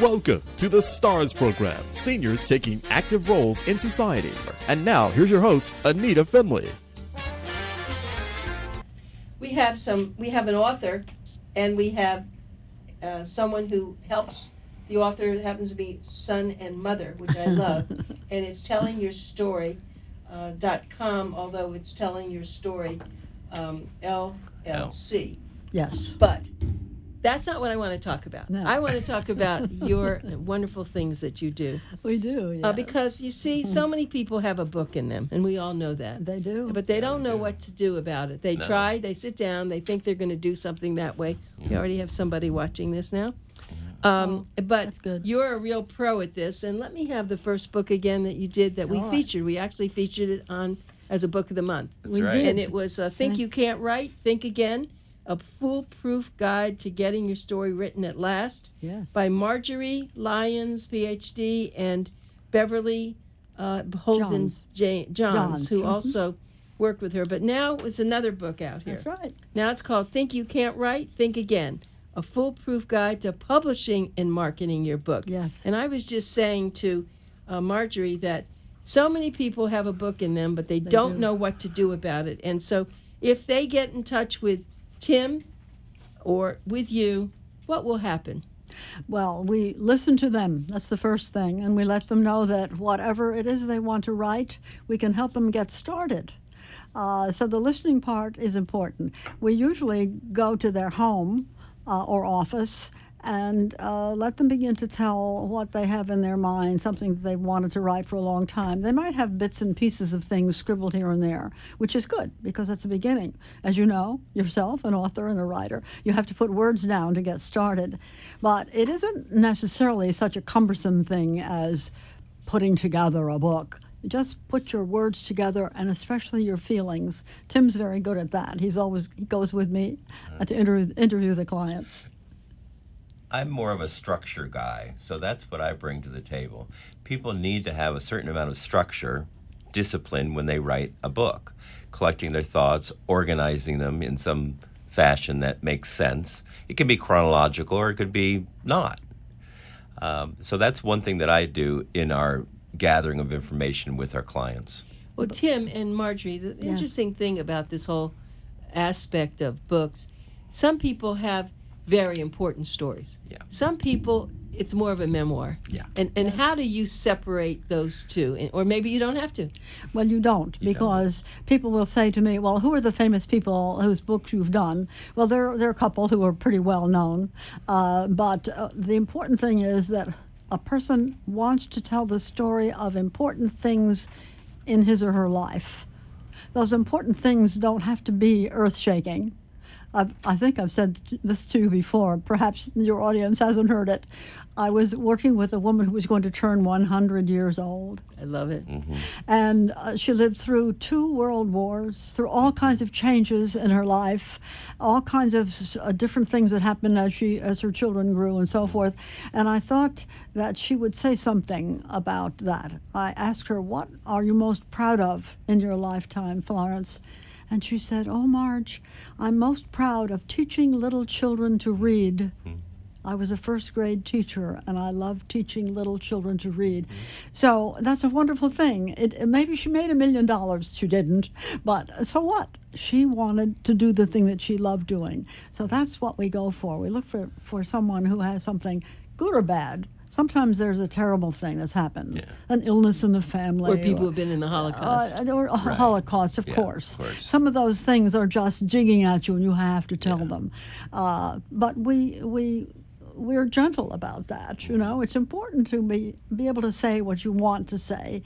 Welcome to the STARS program, seniors taking active roles in society. And now, here's your host, ANITA FINLEY. We have an author, and we have someone who helps the author. It happens to be son and mother, which I love, and it's tellingyourstory.com, although it's telling your story LLC. Yes. But that's not what I want to talk about. No. I want to talk about your wonderful things that you do. We do, yeah. Because, you see, so many people have a book in them, and we all know that. They do. But they don't know what to do about it. They try, they sit down, they think they're going to do something that way. We already have somebody watching this now. But that's good. You're a real pro at this, and let me have the first book again that you did that we featured. We actually featured it on as a book of the month. That's right. And it was Think You Can't Write, Think Again, a foolproof guide to getting your story written at last. Yes. By Marjory Lyons, PhD, and Beverly Holden Johns, who also worked with her. But now it's another book out here. That's right. Now it's called Think You Can't Write, Think Again, a foolproof guide to publishing and marketing your book. Yes. And I was just saying to Marjory that so many people have a book in them, but they don't know what to do about it. And so if they get in touch with Tim or with you, what will happen? Well, we listen to them. That's the first thing. And we let them know that whatever it is they want to write, we can help them get started. So the listening part is important. We usually go to their home or office and let them begin to tell what they have in their mind, something that they've wanted to write for a long time. They might have bits and pieces of things scribbled here and there, which is good because that's the beginning. As you know, yourself, an author and a writer, you have to put words down to get started. But it isn't necessarily such a cumbersome thing as putting together a book. You just put your words together, and especially your feelings. Tim's very good at that. He goes with me to interview the clients. I'm more of a structure guy, so that's what I bring to the table. People need to have a certain amount of structure, discipline when they write a book, collecting their thoughts, organizing them in some fashion that makes sense. It can be chronological or it could be not. So that's one thing that I do in our gathering of information with our clients. Well, Tim and Marjorie, the interesting thing about this whole aspect of books, some people have very important stories. Yeah. Some people, it's more of a memoir. Yeah. And how do you separate those two? Or maybe you don't have to. Well, you don't, because people will say to me, well, who are the famous people whose books you've done? Well, there are a couple who are pretty well known. But the important thing is that a person wants to tell the story of important things in his or her life. Those important things don't have to be earth-shaking. I think I've said this to you before. Perhaps your audience hasn't heard it. I was working with a woman who was going to turn 100 years old. I love it. Mm-hmm. And she lived through 2 world wars, through all kinds of changes in her life, all kinds of different things that happened as her children grew and so forth. And I thought that she would say something about that. I asked her, what are you most proud of in your lifetime, Florence? And she said, oh, Marge, I'm most proud of teaching little children to read. I was a first-grade teacher, and I love teaching little children to read. So that's a wonderful thing. Maybe she made $1 million. She didn't. But so what? She wanted to do the thing that she loved doing. So that's what we go for. We look for someone who has something good or bad. Sometimes there's a terrible thing that's happened, an illness in the family. Or people who've been in the Holocaust. Holocaust, of course. Some of those things are just jigging at you, and you have to tell them. But we're gentle about that, you know. It's important to be able to say what you want to say.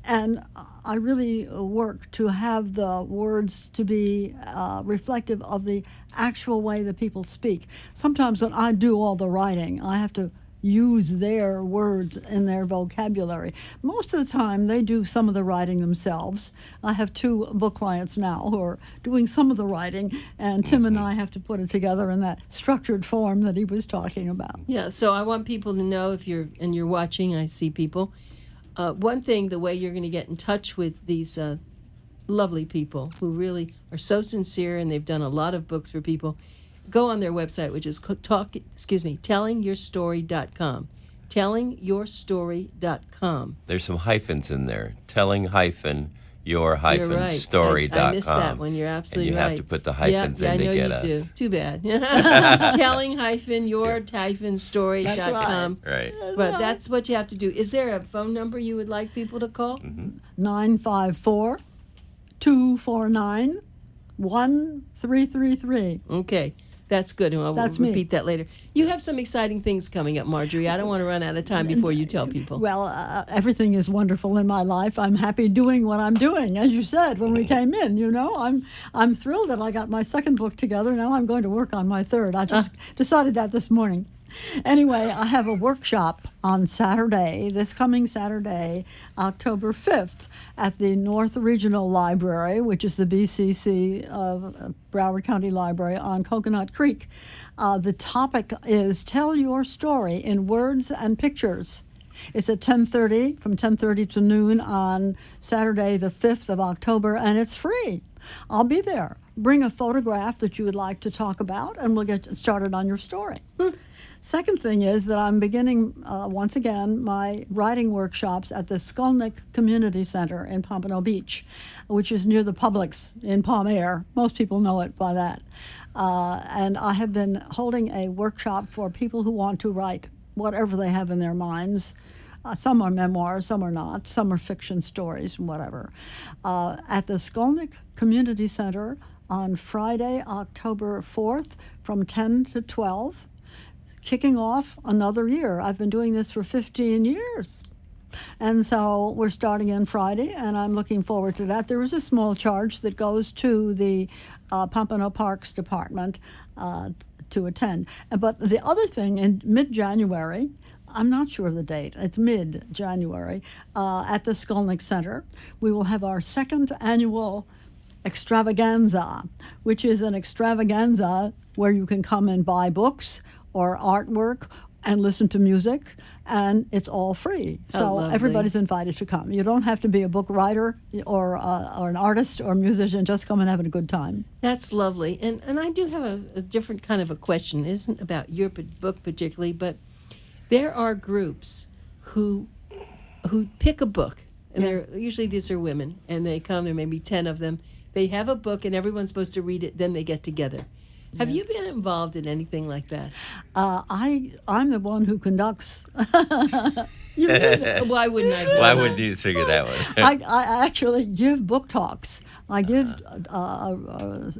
And I really work to have the words to be reflective of the actual way that people speak. Sometimes when I do all the writing, I have to use their words in their vocabulary. Most of the time, they do some of the writing themselves. I have 2 book clients now who are doing some of the writing, and Tim and I have to put it together in that structured form that he was talking about. Yeah, so I want people to know, if you're watching, I see people. One thing, the way you're going to get in touch with these lovely people who really are so sincere, and they've done a lot of books for people, go on their website, which is tellingyourstory.com. tellingyourstory.com. There's some hyphens in there. Telling-your You're right. story.com. I missed that one. You're absolutely and you right. have to put the hyphens I in to know get you us. do. Too bad. Telling-your-story.com. Right. But that's what you have to do. Is there a phone number you would like people to call? 954-249-1333. Okay. That's good. We'll That's me. repeat that later. You have some exciting things coming up, Marjorie. I don't want to run out of time before you tell people. Well, everything is wonderful in my life. I'm happy doing what I'm doing, as you said when we came in. You know, I'm thrilled that I got my second book together. Now I'm going to work on my third. I just decided that this morning. Anyway, I have a workshop on Saturday, this coming Saturday, October 5th, at the North Regional Library, which is the BCC of Broward County Library on Coconut Creek. The topic is Tell Your Story in Words and Pictures. It's at 10:30, from 10:30 to noon on Saturday, the 5th of October, and it's free. I'll be there. Bring a photograph that you would like to talk about, and we'll get started on your story. Second thing is that I'm beginning, once again, my writing workshops at the Skolnick Community Center in Pompano Beach, which is near the Publix in Palm Air. Most people know it by that. And I have been holding a workshop for people who want to write whatever they have in their minds. Some are memoirs, some are not, some are fiction stories, whatever. At the Skolnick Community Center on Friday, October 4th, from 10 to 12. Kicking off another year. I've been doing this for 15 years. And so we're starting on Friday, and I'm looking forward to that. There is a small charge that goes to the Pompano Parks Department to attend. But the other thing, in mid-January, I'm not sure of the date, it's mid-January, at the Skolnick Center, we will have our second annual extravaganza, which is an extravaganza where you can come and buy books or artwork and listen to music, and it's all free. So everybody's invited to come. You don't have to be a book writer or an artist or a musician. Just come and have a good time. That's lovely. And I do have a different kind of a question. It isn't about your book particularly, but there are groups who pick a book, and usually these are women, and they come, there may be 10 of them. They have a book, and everyone's supposed to read it, then they get together. Have you been involved in anything like that? I'm the one who conducts. Why wouldn't I? Why wouldn't you figure that one? I actually give book talks. I give a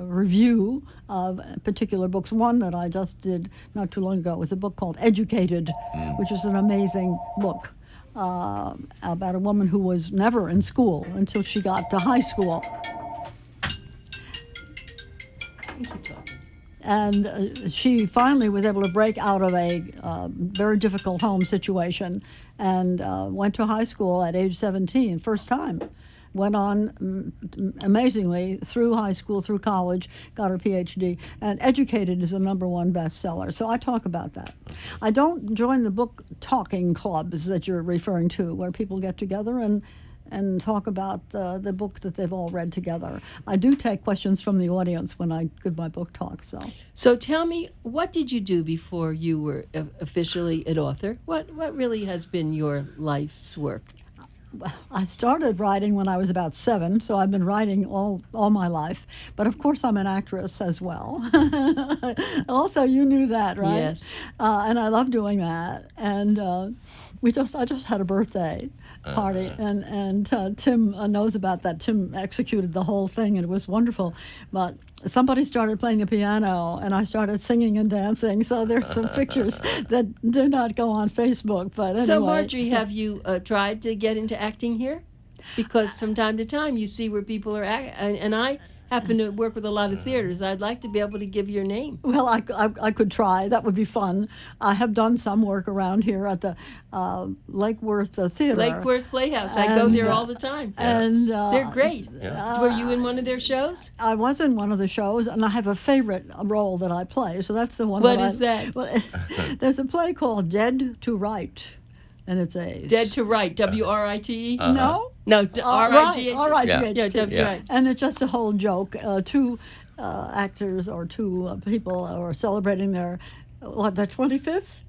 review of particular books. One that I just did not too long ago was a book called Educated, which is an amazing book about a woman who was never in school until she got to high school. And she finally was able to break out of a very difficult home situation and went to high school at age 17, first time. Went on amazingly through high school, through college, got her PhD, and Educated is a #1 bestseller. So I talk about that. I don't join the book talking clubs that you're referring to, where people get together and talk about the book that they've all read together. I do take questions from the audience when I give my book talk. So tell me, what did you do before you were officially an author? What really has been your life's work? I started writing when I was about 7, so I've been writing all my life. But of course, I'm an actress as well. Also, you knew that, right? Yes. And I love doing that. And I just had a birthday party, and Tim knows about that. Tim executed the whole thing, and it was wonderful. But somebody started playing the piano, and I started singing and dancing. So there's some pictures that did not go on Facebook. But anyway. So, Marjorie, have you tried to get into acting here? Because from time to time you see where people are acting, and I happen to work with a lot of theaters. I'd like to be able to give your name. Well, I could try. That would be fun. I have done some work around here at the Lake Worth Theater. Lake Worth Playhouse. I go there all the time. And they're great. Were you in one of their shows? I was in one of the shows, and I have a favorite role that I play. So that's the one. What is that? Well, there's a play called Dead to Write. And it's a Dead to Write, W-R-I-T-E? No, R-I-G-H? R-I-G-H-T. Right. And it's just a whole joke. Two actors or two people are celebrating their 25th?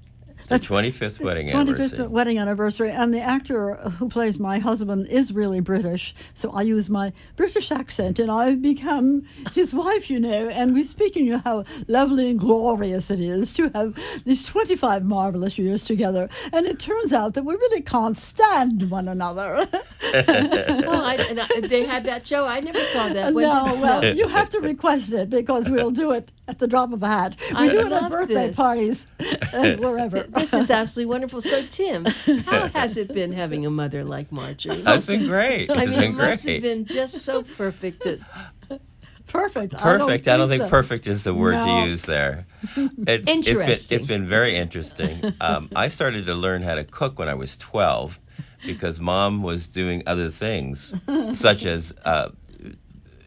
The 25th wedding 25th anniversary. wedding anniversary, and the actor who plays my husband is really British, so I use my British accent, and I've become his wife, and we're speaking of how lovely and glorious it is to have these 25 marvelous years together, and it turns out that we really can't stand one another. They had that show. I never saw that. You have to request it because we'll do it at the drop of a hat. We do it at birthday parties and wherever. This is absolutely wonderful. So, Tim, how has it been having a mother like Marjory? It's been great. It must have been just so perfect. Perfect. Perfect. I don't think so. Perfect is the word to use there. Interesting. It's been very interesting. I started to learn how to cook when I was 12 because Mom was doing other things, such as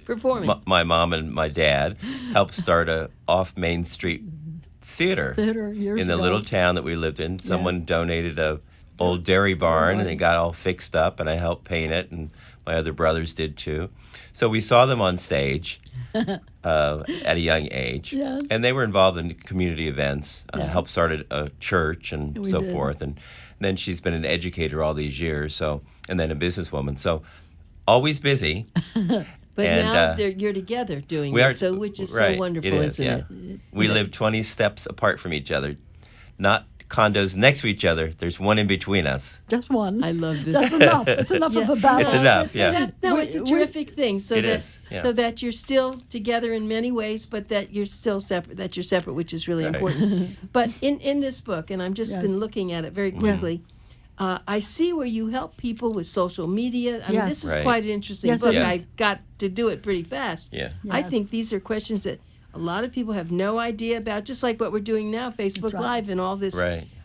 performing. My mom and my dad helped start a off Main Street theater years in the ago. little town that we lived in. Someone donated a old dairy barn, and it got all fixed up, and I helped paint it, and my other brothers did too. So we saw them on stage at a young age, and they were involved in community events. Helped start a church and so forth, and then she's been an educator all these years. And then a businesswoman. So always busy. But now you're together doing this, which is so wonderful, isn't it? We live 20 steps apart from each other, not condos next to each other. There's one in between us. Just one. I love this. Just enough. It's enough of a balance. It's enough, yeah. It's a terrific thing. So so that you're still together in many ways, but that you're still separate. That you're separate, which is really important. But in this book, and I've just been looking at it very quickly. I see where you help people with social media. I mean, this is quite an interesting book. I got to do it pretty fast. I think these are questions that a lot of people have no idea about, just like what we're doing now, Facebook Live and all this.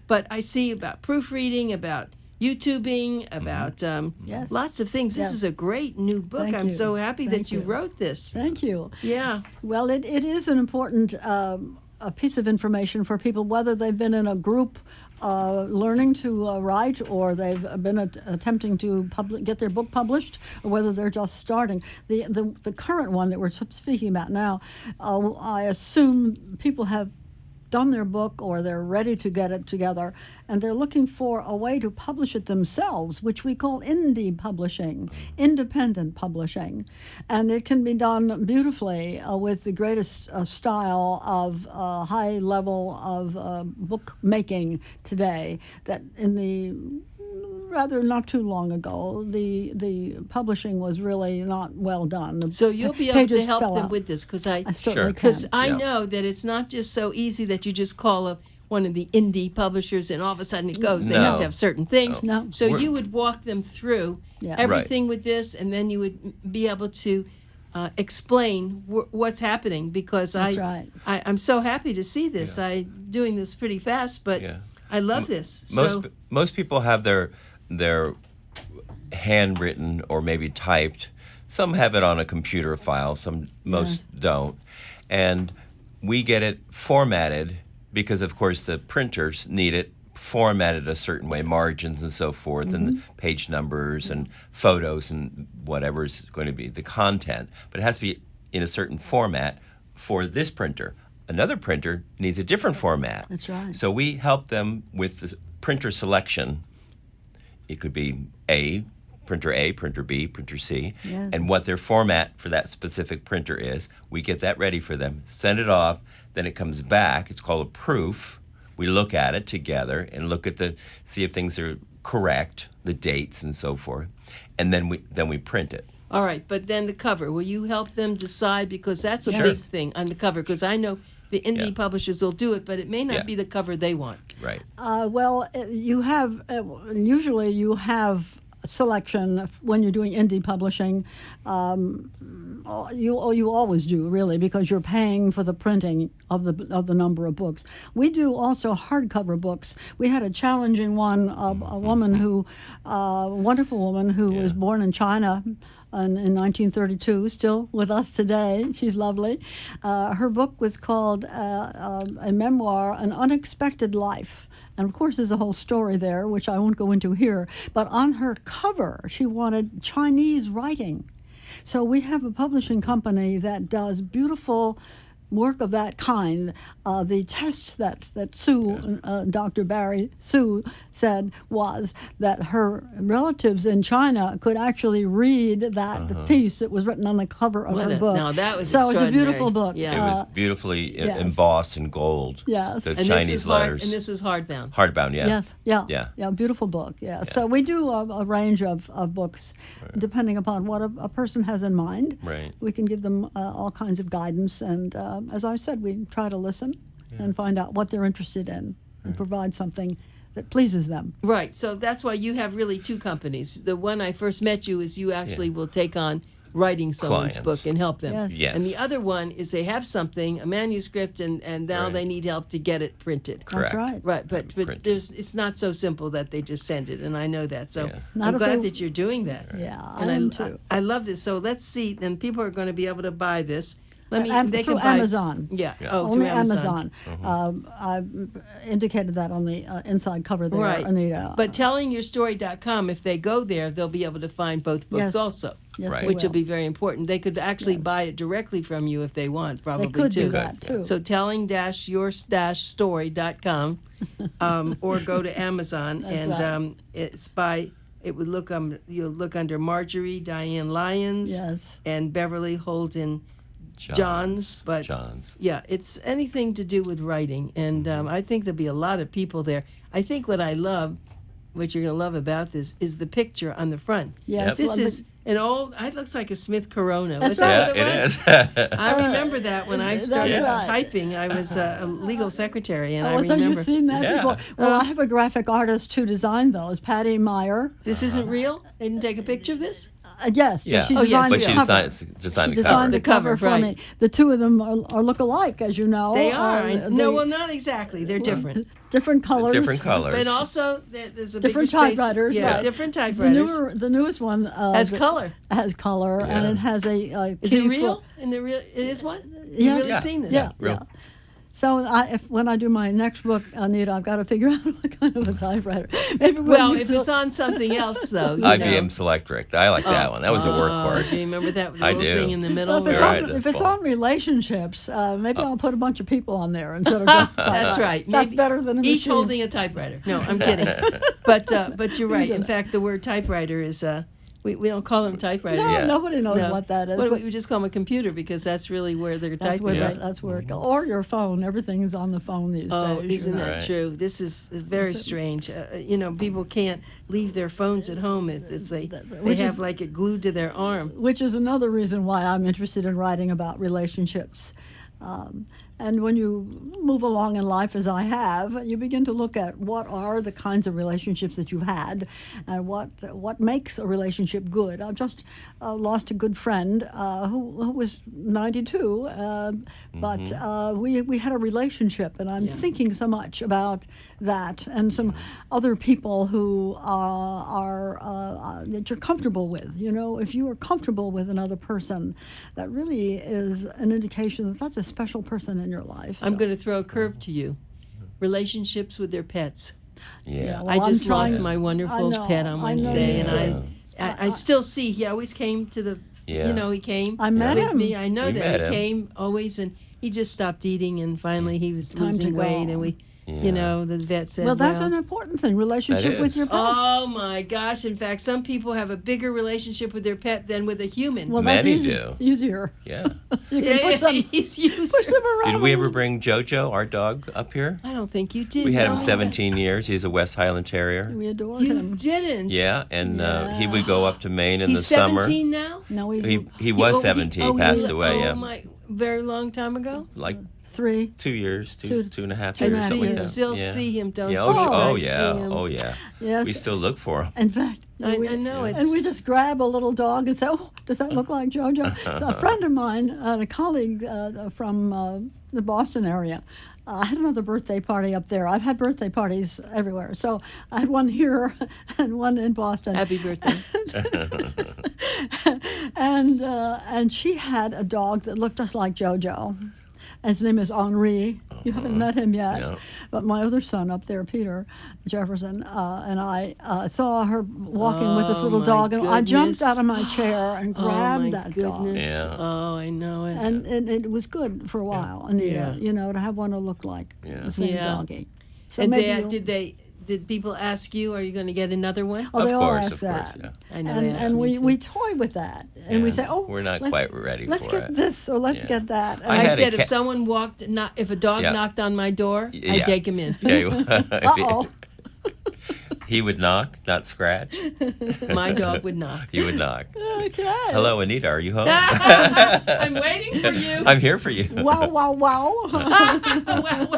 But I see about proofreading, about YouTubing, about lots of things. This is a great new book. I'm so happy that you wrote this. Thank you. Yeah. Well, it is an important a piece of information for people, whether they've been in a group learning to write, or they've been attempting to get their book published, or whether they're just starting. The current one that we're speaking about now, I assume people have done their book or they're ready to get it together, and they're looking for a way to publish it themselves, which we call indie publishing, independent publishing. And it can be done beautifully with the greatest style of high level of book making today, that in the rather not too long ago, the publishing was really not well done. So you'll be able to help them with this, because I know that it's not just so easy that you just call one of the indie publishers and all of a sudden it goes. They have to have certain things. So you would walk them through everything with this, and then you would be able to explain what's happening, because I'm so happy to see this. I'm doing this pretty fast, but I love this. Most people have their handwritten or maybe typed. Some have it on a computer file. Most don't, and we get it formatted because, of course, the printers need it formatted a certain way, margins and so forth, and page numbers and photos and whatever is going to be the content. But it has to be in a certain format for this printer. Another printer needs a different format. That's right. So we help them with the printer selection. It could be printer A, printer B, printer C, and what their format for that specific printer is. We get that ready for them, send it off, then it comes back. It's called a proof. We look at it together and see if things are correct, the dates and so forth, and then we print it. All right, but then the cover, will you help them decide? Because that's a big thing on the cover, because I know the indie publishers will do it, but it may not be the cover they want. Right. Well, you have, usually you have selection when you're doing indie publishing. You always do, really, because you're paying for the printing of the number of books. We do also hardcover books. We had a challenging one, a wonderful woman who was born in China in 1932, still with us today. She's lovely. Her book was called a memoir, An Unexpected Life. And of course, there's a whole story there, which I won't go into here. But on her cover, she wanted Chinese writing. So we have a publishing company that does beautiful work of that kind. The test that Sue, Dr. Barry Sue, said was that her relatives in China could actually read that piece that was written on the cover of her book. Now that was so it's a extraordinary. beautiful book. Yeah. It was beautifully yes. embossed in gold. Yes. The And Chinese letters. And this is hardbound. Hardbound, yeah. Yes, yeah, beautiful book. Yeah. So we do a range of books, depending upon what a person has in mind. Right. We can give them all kinds of guidance, and as I said, we try to listen and find out what they're interested in and provide something that pleases them. Right. So that's why you have really two companies. The one I first met you is you actually will take on writing someone's Clients. book and help them. Yes. Yes. And the other one is they have something, a manuscript, and now Right. they need help to get it printed. Correct. That's right. Right, but Printed. it's not so simple that they just send it, and I know that. So Yeah. Not I'm if glad they- that you're doing that. Yeah, I And am too. I love this. So let's see, then people are going to be able to buy this. They through can buy Amazon. Yeah. Yeah. Oh, Only through Amazon. I indicated that on the inside cover there, Right. Anita. But tellingyourstory.com, if they go there, they'll be able to find both books Yes. also. Yes, Right. they Which will will. be very important. They could actually buy it directly from you if they want, probably They could too. do that too. So telling-your-story.com or go to Amazon That's and right. it's by it would look you'll look under Marjory Diane Lyons Yes. and Beverly Holden Johns, but Johns. yeah, it's anything to do with writing, and I think there'll be a lot of people there. I think what I love, what you're going to love about this, is the picture on the front. Yes, This well, is an old. It looks like a Smith Corona. That's Is that right. what it was? It is. I remember that when I started right. typing. I was a legal secretary, and I Oh, so remember. you've seen that Yeah. before? Well, I have a graphic artist who designed those, Patty Meyer. This isn't real. They didn't take a picture of this. Yes, Yeah. she Oh, yes, designed But the she cover. designed She the designed cover. the cover for right. me. The two of them are look-alike, as you know. They are. No, they- well, not exactly. They're different. different colors. Different colors. But also, there's a Different bigger space. typewriters, Yeah, right. different The typewriters. the newest one Has color. Has color, and Yeah. it has a Is key it for- real? It is one? Yes. You've really Yeah. seen this? Yeah, Real. yeah. So when I do my next book, Anita, I've got to figure out what kind of a typewriter. Maybe when Well, you if fill- it's on something else, though, you IBM know. Selectric. I like that one. That was a Oh, workhorse. do you remember that with the I little do. thing in the middle? Well, if it's, You're on, right, if that's it's full. on relationships, maybe I'll put a bunch of people on there instead of just a That's typewriter. right. That's Maybe better than a each machine. holding a typewriter. No, I'm kidding. But you're right. In fact, the word typewriter is we don't call them typewriters. No, Yeah. nobody knows No. what that is. What, but we just call them a computer because that's really where they're that's typing. where Yeah. that's where it goes. Or your phone. Everything is on the phone these Oh, days. isn't you know. that Right. true? This is very strange. People can't leave their phones at home. They Which have is- like it glued to their arm. Which is another reason why I'm interested in writing about relationships. And when you move along in life, as I have, you begin to look at what are the kinds of relationships that you've had, and what makes a relationship good. I've just lost a good friend who was 92, but we had a relationship, and I'm thinking so much about that and some other people who are that you're comfortable with. You know, if you are comfortable with another person, that really is an indication that that's a special person in your life. I'm So, going to throw a curve to you. Relationships with their pets. Yeah. well, I just I'm trying- lost my wonderful I know, pet on I Wednesday, know. and I still see. He always came to the. Yeah. He came I met with him. me. I know We that met he him. came always, and he just stopped eating, and finally he was Time to losing weight, go. and we, Yeah. the vet said, well, that's an important thing. Relationship That with is. your pets. Oh my gosh! In fact, some people have a bigger relationship with their pet than with a human. well, that's Many easy. do. It's easier. Yeah. You can push them, he's used. push them around. Did we ever bring JoJo, our dog, up here? I don't think you did. We had Tell him me 17 years. He's a West Highland Terrier. We adore that. You him. didn't. Yeah, and he would go up to Maine in He's the summer. 17 now. No, he's He was 17, passed away. Oh Yeah, my! Very long time ago. like 3. 2 years, Two- 2.5 two years. and a half See, something you like that. still Yeah. see him, don't Yeah, you? Oh, oh, I yeah, see him. oh yeah. Yes. We still look for him. In fact, I we, know, and it's- we just grab a little dog and say, "Oh, does that look like JoJo?" So a friend of mine, a colleague from the Boston area, I had another birthday party up there. I've had birthday parties everywhere, so I had one here and one in Boston. Happy birthday. And she had a dog that looked just like JoJo. And his name is Henri. You haven't met him yet. No. But my other son up there, Peter Jefferson, and I saw her walking with this little my dog, and I jumped goodness. out of my chair and grabbed that dog. goodness. Yeah. Oh, I know it. And it was good for a while, Anita, Yeah. to have one to look like Yeah. the same Yeah. doggy. So and maybe did people ask you, are you going to get another one? Oh, they Of all course, ask of course, that. yeah. I know they asked And me we, too. we toy with that. And we Yeah. say, oh, We're not let's- quite ready let's for get it. this or let's Yeah. get that. I I had a said if cat- someone if a dog Yeah. knocked on my door, Yeah. I'd take him in. Uh-oh. He would knock, not scratch. My dog would knock. He would knock. Okay. Hello, Anita, are you home? I'm waiting for you. I'm here for you. Wow, wow, wow.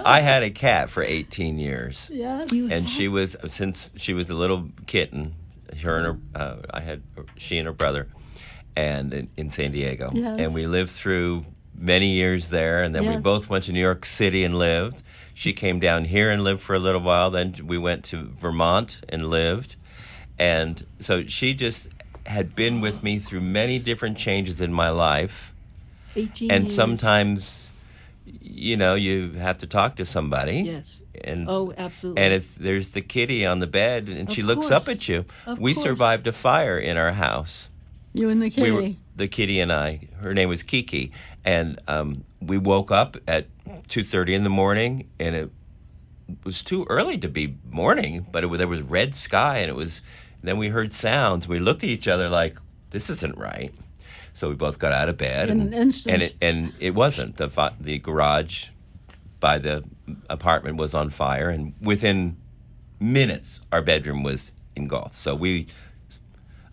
I had a cat for 18 years. Yes. And since she was a little kitten, she and her brother, and in San Diego. Yes. And we lived through many years there, and then we Yes. both went to New York City and lived. She came down here and lived for a little while. Then we went to Vermont and lived. And so she just had been with me through many different changes in my life. 18 And years. sometimes, you have to talk to somebody. Yes. And Oh, absolutely. and if there's the kitty on the bed and she Of looks up course. at you. Of We course. survived a fire in our house. You and the kitty. The kitty and I. Her name was Kiki, and we woke up at 2:30 in the morning, and it was too early to be morning, but there was red sky, and then we heard sounds. We looked at each other like, this isn't right. So we both got out of bed. In an instant. And it wasn't. The garage by the apartment was on fire, and within minutes, our bedroom was engulfed. So we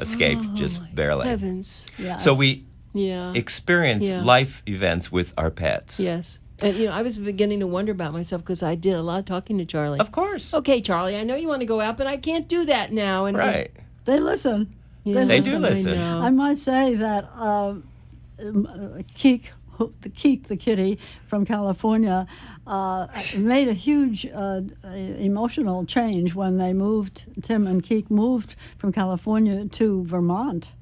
escaped just barely. Heavens. Yes. So we Yeah. experience Yeah. life events with our pets. Yes. And, I was beginning to wonder about myself because I did a lot of talking to Charlie. Of course. Okay, Charlie, I know you want to go out, but I can't do that now. And Right. They listen. Yeah, They do I listen. know. I might say that Keek, the kitty from California, made a huge emotional change when they moved. Tim and Keek moved from California to Vermont,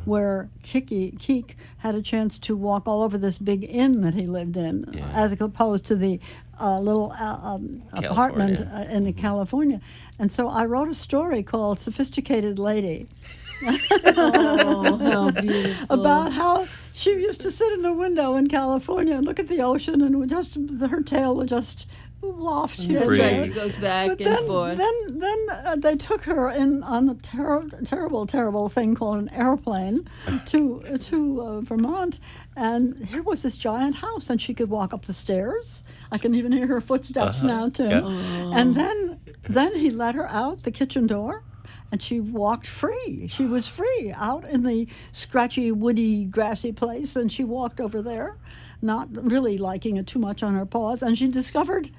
where Keek had a chance to walk all over this big inn that he lived in, as opposed to the little apartment in California. And so I wrote a story called "Sophisticated Lady." Oh, how beautiful. About how she used to sit in the window in California and look at the ocean, and her tail would just waft here. That's and right. there. It goes back But and forth. Then they took her in on a terrible thing called an airplane to Vermont, and here was this giant house, and she could walk up the stairs. I can even hear her footsteps now, Tim. Yeah. And then he let her out the kitchen door. And she walked free. She was free out in the scratchy, woody, grassy place. And she walked over there, not really liking it too much on her paws. And she discovered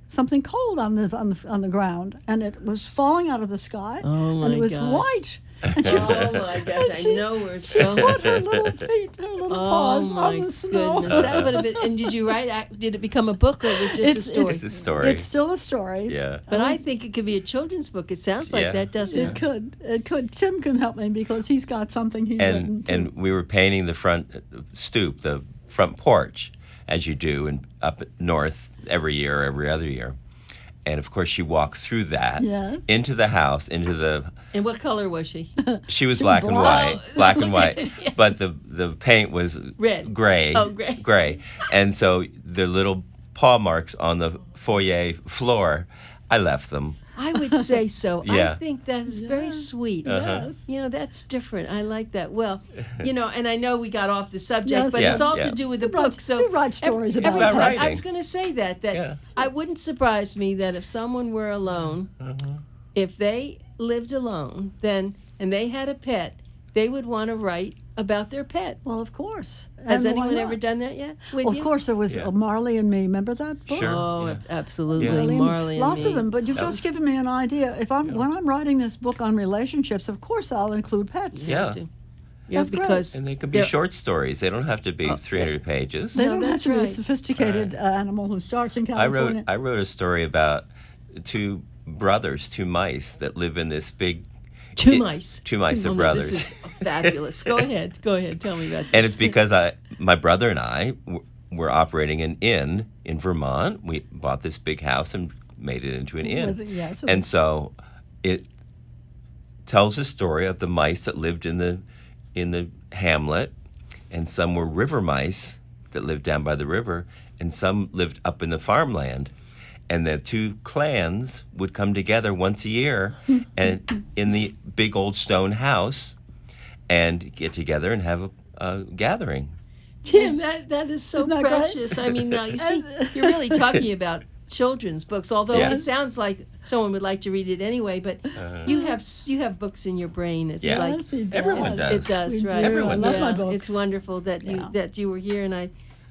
something cold on the ground, and it was falling out of the sky. Oh, my and it was gosh. white. And she, Oh my gosh, I know where it's she going. put her little feet, her little paws Oh my on the snow. goodness, that would have been. And did you write? Did it become a book or was it just a story? It's a story. It's still a story. Yeah. But I think it could be a children's book. It sounds like Yeah. that, doesn't It it? could. It could. Tim can help me because he's got something he's written. And we were painting the front stoop, the front porch, as you do up north every year or every other year. And of course, she walked through that Yeah. into the house, into the. And what color was she? She was She black was and black. white, black and Look white, at it, yeah. but the paint was Red. gray. Oh, gray. Gray, and so the little paw marks on the foyer floor, I left them. I would say so. I Yeah. think that is very sweet. Yes. That's different. I like that. Well, and I know we got off the subject, Yes. but Yeah, it's all yeah. to do with the You write- book. So you write stories about It's about that. I writing. was going to say that Yeah. I wouldn't surprise me that if someone were alone, if they lived alone, then and they had a pet, they would want to write about their pet. Well, of course. Has And why anyone not? ever done that yet? With Of you? course, there was Yeah. Marley and Me. Remember that book? Sure. Oh, Yeah. absolutely, Yeah. Marley and Lots me. of them, but you've That just was- given me an idea. When I'm writing this book on relationships, of course I'll include pets. Yeah. have to. Yeah, That's great. because And they can be they're- short stories. They don't have to be 300 pages. They No, don't have that's to be a right. sophisticated animal who starts in California. I wrote a story about two brothers, two mice that live in this big. Two mice. Two mice, they're Oh, no, brothers. This is fabulous. Go ahead. Tell me about this. And it's because my brother and I were operating an inn in Vermont. We bought this big house and made it into an inn. Yes. And so it tells a story of the mice that lived in the hamlet, and some were river mice that lived down by the river, and some lived up in the farmland. And the two clans would come together once a year and in the big old stone house and get together and have a gathering. Tim, that is so Isn't that great? precious. I mean, now you see, you're really talking about children's books, although Yeah. it sounds like someone would like to read it anyway. But you have books in your brain. It's Yeah. like Yes, he does. Everyone does. it does, We right? do. Everyone I love does. my books. It's wonderful that you were here, and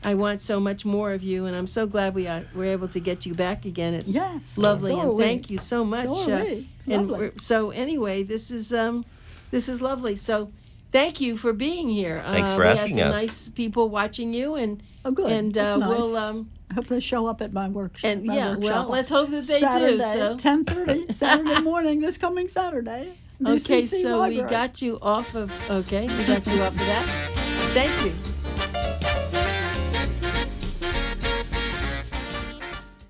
I want so much more of you, and I'm so glad we're able to get you back again. It's Yes, lovely, so are and we. thank you so much. So are we. And Lovely. so anyway, this is lovely. So thank you for being here. Thanks for we asking had some us. nice people watching you, and Oh, good. and That's nice. we'll I hope they show up at my workshop. and my yeah, workshop well, on let's hope that they Saturday, do. So 10:30, Saturday morning, this coming Saturday. okay, DCC so Library. we got you off of that. Thank you.